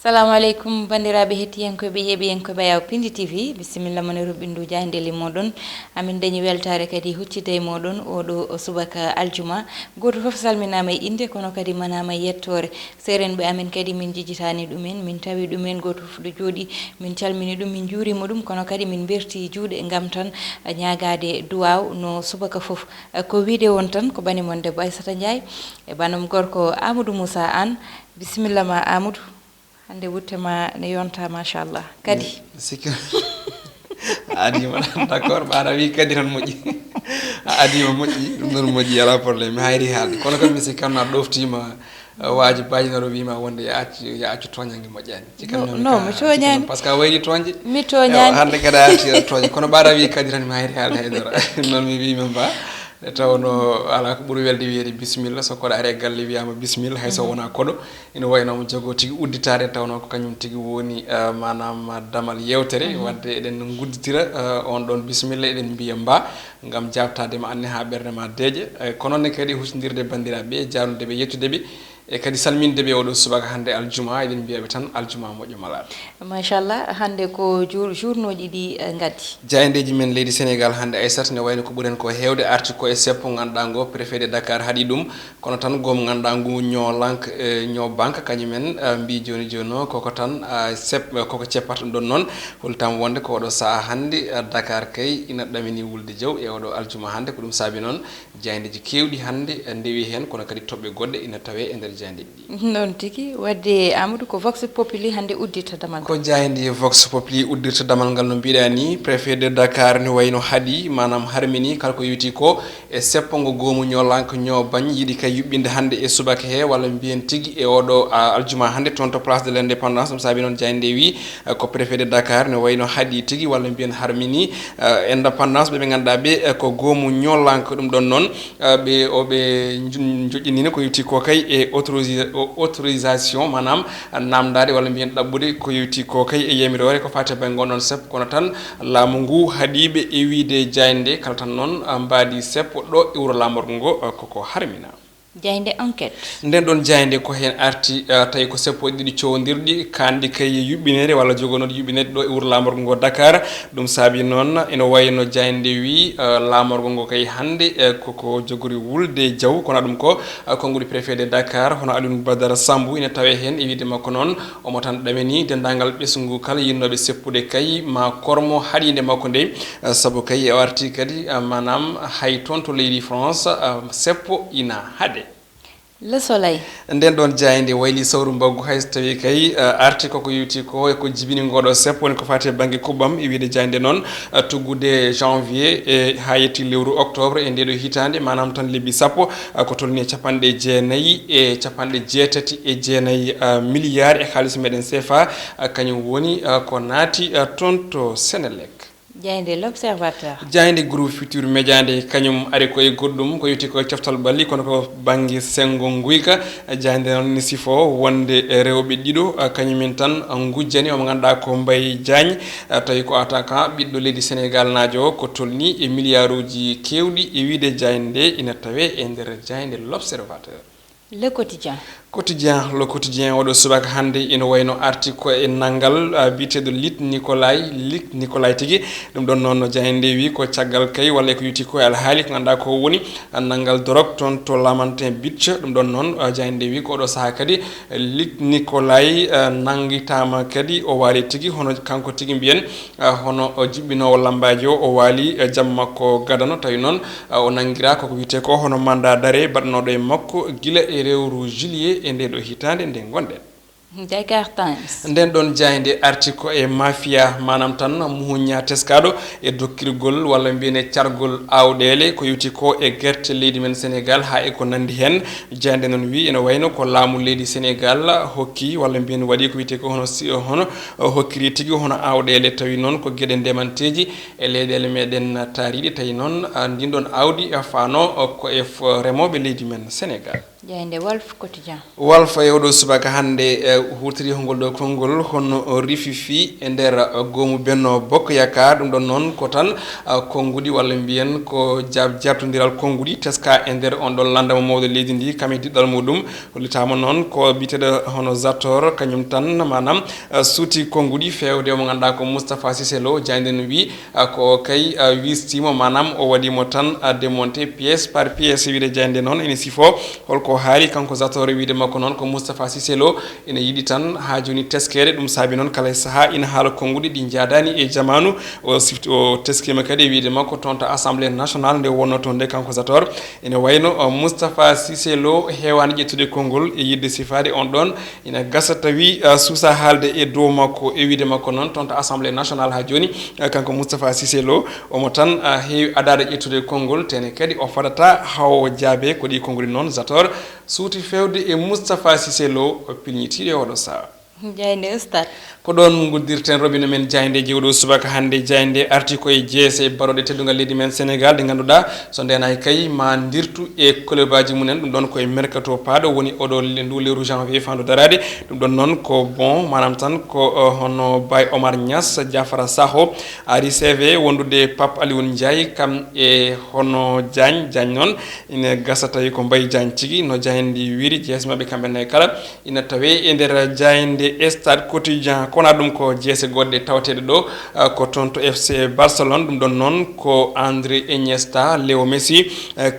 Assalamu alaikum bandiraɓe hettiyankoɓe yeɓiyankoɓe Yaw Pindi TV bisimilla mon e ruɓɓinduji handeli moɗon amin dañi weltare kadi huccide e moɗon oɗo subaka aljuma goto foof salminama e inde kono kadi manama yettore serenɓe amin kadi min jijitani ɗumen min tawi ɗumen goto foof ɗo jooɗi min calmini ɗum min juurima ɗum kono kadi min berti juuɗe gam tan ñagade duwaw no subaka foof ko wiide won tan ko banimon debbo Aissata Ndiaye e banam gorko Amadou Moussa Anne bisimilla ma Amadou hande wuttema ne yonta machallah kadi sikka adima d'accord ɓaɗa wi kadi tan moƴƴi adima moƴƴi ɗum noon moƴƴi ala probléme mi hayri haalde kono kam mi sikkanno aɗa ɗoftima waaji bajinaro wima wonde ya accu toñangue moƴƴani non mi toñani par ce que a wayli toñde mi toñani hande kadi a arti toñe kono ɓaɗa wi kadi tan mi hayri haalde haydara noon mi wima mba tawno ala ko ɓuuri welde wiyede bisimilla so koɗa are galle wiyama bisimilla hayso wona koɗo ina waynomo jogo tigui udditade tawno ko kañum tigui woni manam damal yewtere wadde eɗen gudditira on ɗon bisimilla eɗen mbiya mba gam jabtadema anne ha ɓerde ma deeƴe kono noon kadi huccodirde bandiraɓe jarnudeɓe yettudeɓe e kadi salminde ɓe oɗo subaka hande aljuma eɗen mbiyaɓe tan aljuma moƴƴo malaɗo machallah hande ko journoji ɗi gaddi jayandeji men leydi Sénégal hande Aissata ne wayno ko ɓuuren ko hewde arti ko e seppo ganduɗa ngo préfet de Dakar haaɗi ɗum kono tan goom ganduɗa ngu ñolank ño banque kañumen mbi joni joni o koko tan koko ceppata ɗum ɗon noon hultama wonde ko oɗo saaha hande Dakar kay ina ɗamini wulde jaw e oɗo aljuma hande ko ɗum saabi noon jayandeji kewɗi hande ndewi hen kono kadi toɓɓe goɗɗe ina tawe e nder non tigi wadde Amadou ko vox populi hande uddita damal ko jayndi vox populi uddirta damal ngal no mbiɗa ni préfet de Dakar ne wayno haaɗi manam harmini kala ko yewti ko e seppo ngo goomu ñolanko ño bañ yiiɗi kay yuɓɓinde hande e subaka he walla mbiyen tigui e oɗo aljuma hande toon to place de l'indépendance ɗum saabi noon jayndi wi ko préfet de Dakar ne wayno haaɗi tigui walla mbiyen harmini indépendance ɓe ganduɗa ɓe ko goomu ñolanko ɗum ɗon noon ɓe oɓe joƴƴinino ko yewti ko kay e autorisation manam namdade walla mbiyen ɗaɓɓude ko yewti ko kay e yamirore ko fate banggue gonɗon seppo kono tan laamu ngu haaɗiɓe e wiide jayde kala tan noon mbaadi seppo ɗo e wuuro lamorgo ngo koko harmina jayde enquête nden ɗon jayde ko hen arti tawi ko seppo e ɗiɗi cowodirɗi kanɗi kay yuɓɓinede walla jogonoɗe yuɓɓinede ɗo e wuuro lamorgo ngo Dakar ɗum saabi noon ina wayno jayde wi lamorgo ngo kay hande koko jogori wulde jaw kono ɗum ko konguɗi préfet de Dakar hono Aliou Badara Sambou ina tawe hen e wiide makko noon omo tan ɗamini dendagal ɓesgu kala yinnoɓe seppude kay ma kormo haaɗide makko nde saabu kay o arti kadi manam hay toon to leydi France seppo ina haade Le Soleil nden ɗon jayde wayli sawru mbaggu hayso tawi kay arti koko yewti ko e ko jibini ngoɗo seppo woni ko fati e banggue kuɓɓam e wiide jayde noon tuggude janvier e ha yetti lewru octobre e ndeɗo hitande manam tan lebbi sappo ko tolni e capanɗe jeenayyi e capanɗe jeetati e jeenayyi milliard e haalis meɗen CFA kañum woni ko naati toon to Sénélec jayde l'observateur jayde groupe futur média nde kañum ari koye goɗɗum ko yewti koye coftal balli kono ko banggue sengo guyka jayde noon ni sifo wonde rewɓe ɗiɗo kañumen tan gujjani omo ganduɗa ko Mbaye Diagne tawi ko attaquant ɓiɗɗo leydi Sénégal najo o ko tolni e milliard uji kewɗi e wiide jayde nde ina tawe e nder jayde l'observateur Le Quotidien le quotidien oɗo subaka hande ina wayno arti ko e nanggal biteɗo Luc Nicolaï tigui ɗum ɗon noon jayde wi ko caggal kay walla ko yuti ko e alhaali ko ganduɗa ko woni nanggal dorog toon to Lamantin Beach ɗum ɗon noon jayde wi ko oɗo saaha kadi Luc Nicolaï nanguitama kadi o waali tigui hono kanko tigui mbiyen hono jibbinowo lambaji o waali jamma ko gadano tawi noon o nanguira koko wiyete ko hono mandat d'arrêt baɗanoɗo e makko guila e rewru juillet e ndeɗo hitande nde gonɗen Dakar Times nden ɗon jayde arti ko e mafia manam tan muhuña teskaɗo e dokkirgol walla mbiyene cargol awɗele ko yewti ko e guerte leydi men Sénégal ha e ko nandi hen jayde noon wi ene wayno ko laamu leydi Sénégal hokki walla mbiyene waɗi ko wiyete ko hono hokkiri tigui hono awɗele tawi noon ko gueɗe ndemanteji e leyɗele meɗen taariɗe tawi noon ndin ɗon awdi fano ko e remoɓe leydi men Sénégal jayde Walf Quotidien Walf e oɗo subaka hande hutiri hongol ɗo konngol hono rififi e nder goomu Benno Bokk Yakaar ɗum ɗon noon ko tan konngudi walla mbiyen ko jabtodiral konngudi teska e nder on ɗon landama mawɗo leydi ndi kame diɗɗal muɗum hollitama noon ko biteɗo hono Zator kañum tan manam suuti konngudi fewde mo ganduɗa ko Moustapha Cissé Lo jayde no wi ko kay wistimo manam o waɗimo tan démonté pièce par pièce wiide jayde noon ene sifo holko haali kanko Zator wiide makko noon ko Moustapha Cissé Lo ene yiɗi tan ha joni teskede ɗum saabi noon kala saaha ina haala konngudi ɗi jadani e jamanu o sifti o teskima kadi wiide makko toon to assemblée nationale nde wonno toon nde kanko Zator ene wayno Moustapha Cissé Lo hewani ƴettude konngol e yidde sifade on ɗon ina gasa tawi suusa haalde e dow makko e wiide makko noon toon to assemblée nationale ha joni kanko Moustapha Cissé Lo omo tan heewi adade ƴettude konngol tene kadi o fadata haw jaabe ko ɗi konnguli noon Zator suuti fewde e Moustapha Cissé Lo pilñitiɗo oɗo saha jayde Ustad ko ɗon guddirten robine men jayde jewɗo subaka hande jayde arti koye jeese baroɗe teddugal leydi men Sénégal ɗe ganduɗa so ndenayi kay ma dirtu e club aji mumen ɗum ɗon koye mercato paaɗo woni oɗo ndu lewru janvier fandu darade ɗum ɗon noon ko bon manam tan ko hono Baye Omar Niass Diafara Sakho ari CV wondude Pape Alioune Ndiaye kam e hono Diagne noon ina gasa tawi ko Mbaye Diagne tigui no jayndi wiri jeese mabɓe kamɓe nayi kala ina tawe e nder jayde Stade Quotidien kona ɗum ko jeese goɗɗe tawateɗe ɗo ko toon to FC Barcelone ɗum ɗon noon ko André Iniesta Léo Messi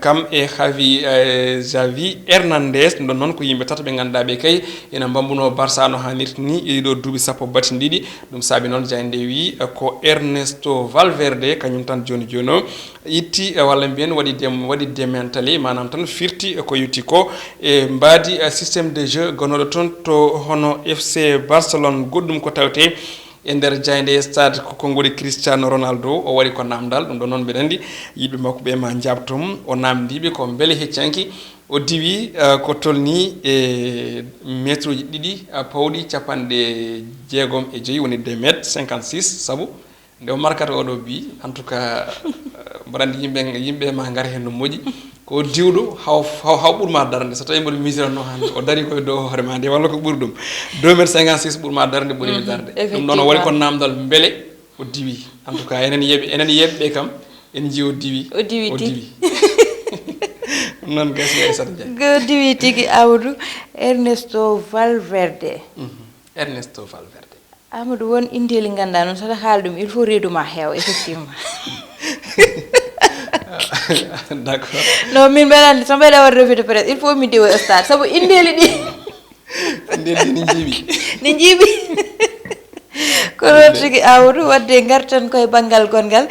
kam e Xavi Hernandez ɗum ɗon noon ko yimɓe tata ɓe ganduɗa ɓe kay ina bambuno Barça no hannirta ni e ɗo duuɓi sappo batin ɗiɗi ɗum saabi noon jayde wi ko Ernesto Valverde kañum tan joni o itti walla mbiyen waɗi démentali manam tan firti ko yutti ko e mbaadi systéme de jeu gonoɗo toon to hono FC Barcelone goɗɗum ko tawte e nder jayde stade ko konngoli Cristiano Ronaldo o waɗi ko namdal ɗum ɗon noon mbiɗa andi yiɗɓe makko ɓe ma jabtom o namdiɓe ko beele heccanki o diwi ko tolni e métre uji ɗiɗi pawɗi capanɗe jeegom e joyyi woni 2 métre 56 saabu nde o markata oɗo bi en tout cas mbaɗa andi yimɓe ma gar hen no moƴƴi ko diwɗo haw ɓurma darde so tawi mboɗo misirano hande o dari koye dow hoore ma nde walla ko ɓuuri ɗum 2 métre 56 ɓurma darde ɓuurimi darde ɗum noon o waɗi ko namdal beele o diwi en tout cas enen yeɓɓe kam en jii o diwi noon gasi Aissata Ndiaye go diwi tigui Amadou Ernesto Valverde Amadou won indeli ganda noon sota haala ɗum il faut reeduma heew effectivement d'accord non min mbeɗa so mbeɗa waɗa revue de presse il faut mi diwo stade saabu indeli ɗi ni jiiɓi ko ɗon tigi Amadou wadde gartan koye banggal gongal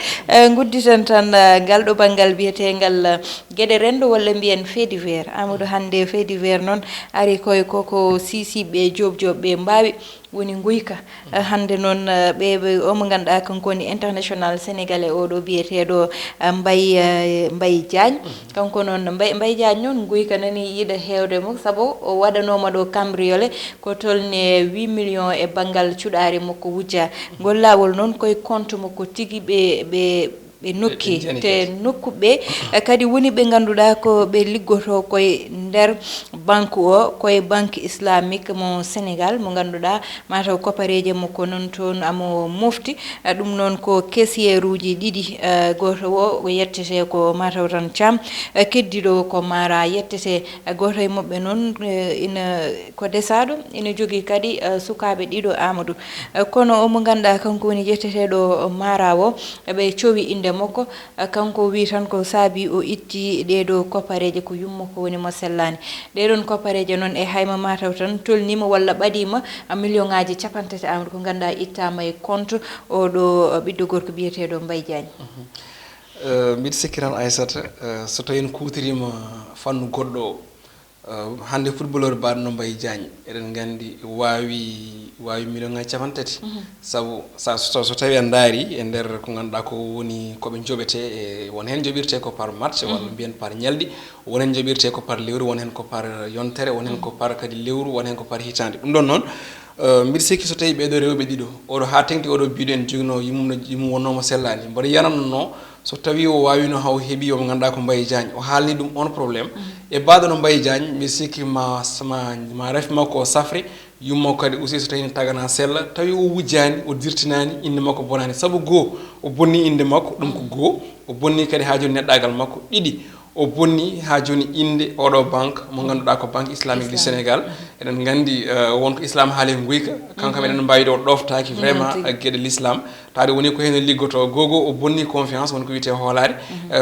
gudditen tan ngal ɗo banggal biyetengal gueɗe rendo walla mbiyen fait divers Amadou hande fait divers noon ari koye koko sisiɓe jobjoɓɓe mbawi woni guyka hande noon ɓe omo ganduɗa kanko woni international sénégalais oɗo biyeteɗo Mbaye Diagne kanko noon Mbaye Diagne noon guyka nani yiiɗa hewde mo saabu o waɗanoma ɗo cambriolé ko tolni 8 millions e banggal cuɗari makko wujja ngol lawol noon koye compte makko tigui ɓe nokki te nokkuɓe kadi woni ɓe ganduɗa ko ɓe liggoto koye nder banque o koye banque islamique mo Sénégal mo ganduɗa mataw kopareje makko noon toon amo mofti ɗum noon ko caissiére uji ɗiɗi goto o yettete ko mataw tan Thiam keddiɗo ko Mara yettete goto e mabɓe noon ina ko desaɗo ina jogui kadi sukaɓe ɗiɗo Amadou kono omo ganduɗa kanko woni yetteteɗo Mara o ɓe cowi inde makko kanko wi tan ko saabi o itti ɗeɗo koppareje ko yumma ko woni mo sellani ɗeɗon koppareje noon e hayma mataw tan tolnima walla ɓaɗima million ngaji 50 Amadou ko ganduɗa ittama e compte oɗo ɓiɗɗo gorko biyeteɗo Mbaye Diagne mbiɗa sikkiran Aissata so tawi en kutorima fannu goɗɗo hande footballeur baɗno Mbaye Diagne eɗen gandi wawi million ngaji 50 saabu so tawi en daari e nder ko ganduɗa ko woni koɓe joɓete e won hen joɓirte ko par match walla mbiyen par ñalɗi won hen joɓirte ko par lewru won hen ko par yontere won hen ko par kadi lewru won hen ko par hitande ɗum ɗon noon mbiɗa sikki so tawi ɓeɗo rewɓe ɗiɗo oɗo ha tengti oɗo biɗo en jogino yimum wonnomo sellani mboɗo yananno so tawi o wawino haw heeɓi omo ganduɗa ko Mbaye Diagne o haalni ɗum on probléme e baɗo no Mbaye Diagne mi sikki ma ref makko o safri yummo kadi aussi so tawi tagana sella tawi o wujjani o dirtinani inde makko bonani saabu goho o bonni inde makko ɗum ko goho o bonni kadi ha joni neɗɗagal makko ɗiɗi o bonni ha joni inde oɗo banque mo ganduɗa ko banque islamique du Sénégal eɗen gandi wonko islam haali guyka kanko eɗen mbawiɗo o ɗoftaki vraiment gueɗe l'islam taade woni ko hen liggoto gogo o bonni confiance wonko wiyete hoolare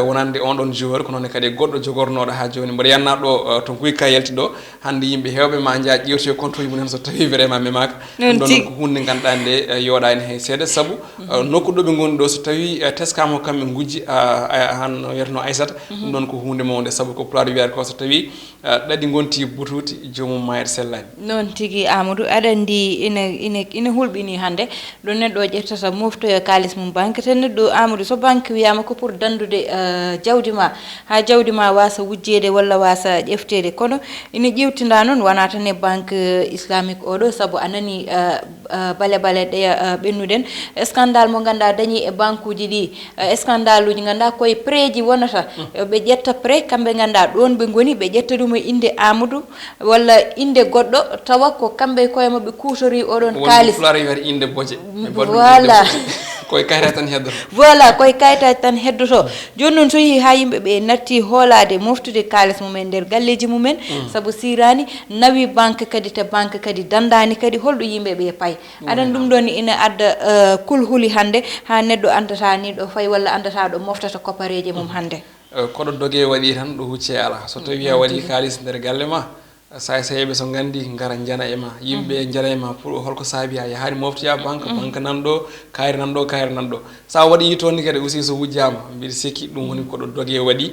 wonande on ɗon joueur ko noon kadi goɗɗo jogornoɗo ha joni mboɗo yanna ɗo to guyka yalti ɗo hande yimɓe hewɓe ma jaa ƴewtoyo compte uji mumen so tawi vraiment memaka ɗum ɗon ko hunde ganduɗa nde yoɗani hen seeɗa saabu nokku ɗo ɓe goni ɗo so tawi teskama kamɓe gujji han wiyatno Aissata ɗum ɗon ko hunde mawde saabu ko pulaar wiyata ko so tawi ɗaɗi gonti bututi jomum mayre sellani noon tigui Amadou aɗa andi ina hulɓini hande ɗo neɗɗo ƴettata moftoyo kalis mum banque te neɗɗo Amadou so banque wiyama ko pour dandude jawdi ma ha jawdi ma wasa wujjede walla wasa ƴeftede kono ina ƴewtinda noon wona tan e banque islamique oɗo saabu anani bale ɗe ɓennuɗen scandale mo ganduɗa dañi e banque uji ɗi scandale uji ganduɗa koye pré ji wonata ɓe ƴetta pré kamɓe ganduɗa ɗon ɓe goni ɓe ƴetta ɗum e inde Amadou walla inde goɗɗo tawa ko kamɓe koye mabɓe kutori oɗon kalis inde boje voilà koye kayitaji tan heddoto voilà koye kayitaji tan heddoto joni noon so yeehi ha yimɓeɓe natti hoolade moftude kalis mumen nder galleji mumen saabu sirani nawi banque kadi te banque kadi dandani kadi holɗo yimɓeɓe payi aɗan ɗum ɗon ina adda kulhuli hande ha neɗɗo andata ni ɗo fayi walla andata ɗo moftata koppareje mum hande koɗo dogue waɗi tan ɗo hucce ala so tawi a waɗi kalis nder galle ma saheɓe so gandi gara jana e ma yimɓe jana e ma pour holko saabi a yahani moftoya banque banque nanɗo kayri nanɗo sa waɗi yitonni kadi aussi so wujjama mbiɗa sikki ɗum woni koɗo dogue waɗi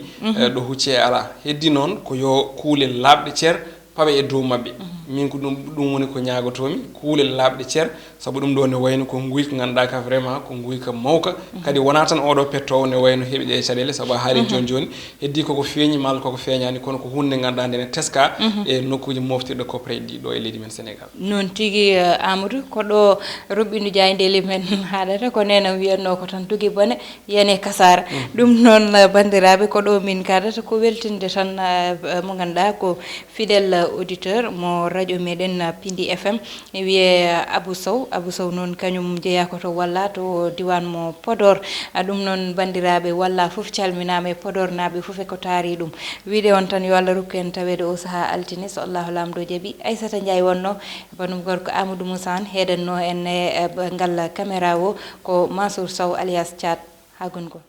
ɗo hucce ala heddi noon ko yo kuule labɗe ceer paɓe e dow mabɓe min ko ɗum woni ko ñagotomi kuulel labɗe ceer saabu ɗum ɗo ne wayno ko guyka ganduɗa ka vraiment ko guyka mawka kadi wona tan oɗo pettowo ne wayno heeɓi ɗe caɗele saabu a haali joni heddi koko feeñi malla koko feeñani kono ko hunde ganduɗa nde ne teska e nokkuji moftirɗe copré ɗi ɗo e leydi men Sénégal noon tigui Amadou koɗo Robinou Dia ndeli men haɗata ko nena wiyatno ko tan tugui bone yene kasara ɗum noon bandiraɓe koɗo min kadata ko weltinde tan mo ganduɗa ko fidèle auditeur mo radio meɗen Pindi FM wiye Abou Sow noon kañum jeeya ko to walla to diwan mo Podor ɗum noon bandiraɓe walla foof calminama e Podor naɓe foof e ko taari ɗum wiide on tan yo Allah rokku en tawede o saaha altine so Allahu lamɗo jaaɓi Aissata Ndiaye wonno banum gorko Amadou Moussa heɗenno en e ngal caméra o ko Mansour Sow alias Thiat ha gongo